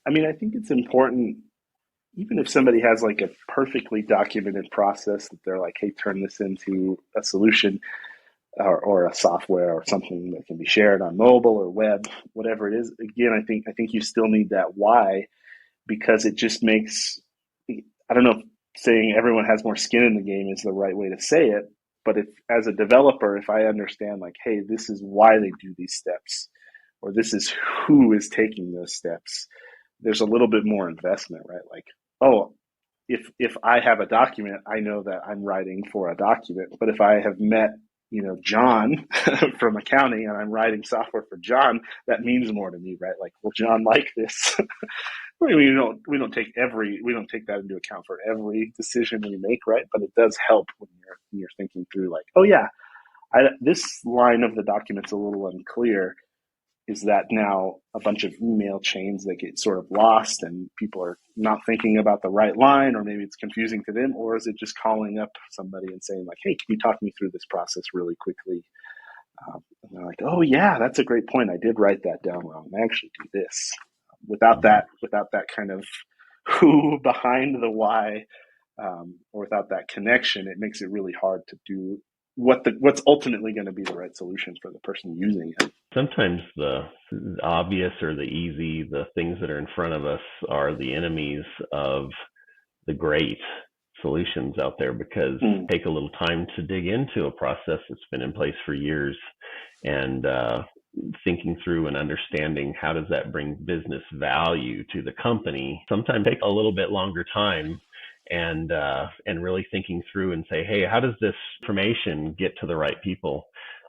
I mean, I think it's important, even if somebody has like a perfectly documented process that they're like, hey, turn this into a solution or a software or something that can be shared on mobile or web, whatever it is. Again, I think you still need that why, because it just makes, I don't know if saying everyone has more skin in the game is the right way to say it, but if as a developer, if I understand like, hey, this is why they do these steps, or this is who is taking those steps, there's a little bit more investment, right? Like, oh, if I have a document, I know that I'm writing for a document. But if I have met, John from accounting and I'm writing software for John, that means more to me, right? Like, will John like this? We don't take that into account for every decision we make, right? But it does help when you're thinking through like, oh yeah, this line of the document's a little unclear. Is that now a bunch of email chains that get sort of lost and people are not thinking about the right line, or maybe it's confusing to them, or is it just calling up somebody and saying like, hey, can you talk me through this process really quickly? And they're like, oh yeah, that's a great point. I did write that down wrong. I actually do this. Without that kind of who behind the why, or without that connection, it makes it really hard to do what's ultimately going to be the right solution for the person using it. Sometimes the obvious or the easy, the things that are in front of us are the enemies of the great solutions out there, because Mm. take a little time to dig into a process that's been in place for years, and thinking through and understanding how does that bring business value to the company sometimes takes a little bit longer time, and really thinking through and say, hey, how does this information get to the right people?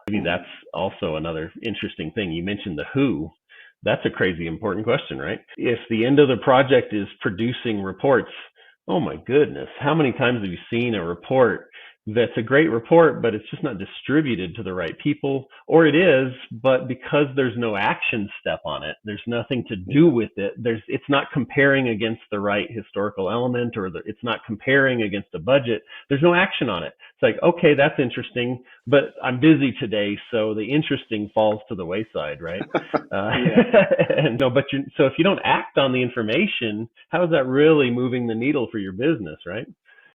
Maybe Mm. that's also another interesting thing. You mentioned the who. That's a crazy important question, right? If the end of the project is producing reports, oh my goodness, how many times have you seen a report that's a great report, but it's just not distributed to the right people? Or it is, but because there's no action step on it, there's nothing to do Yeah. with it. It's not comparing against the right historical element, or it's not comparing against a budget. There's no action on it. It's like, okay, that's interesting, but I'm busy today, so the interesting falls to the wayside, right? Uh, Yeah. and no, so if you don't act on the information, how is that really moving the needle for your business, right?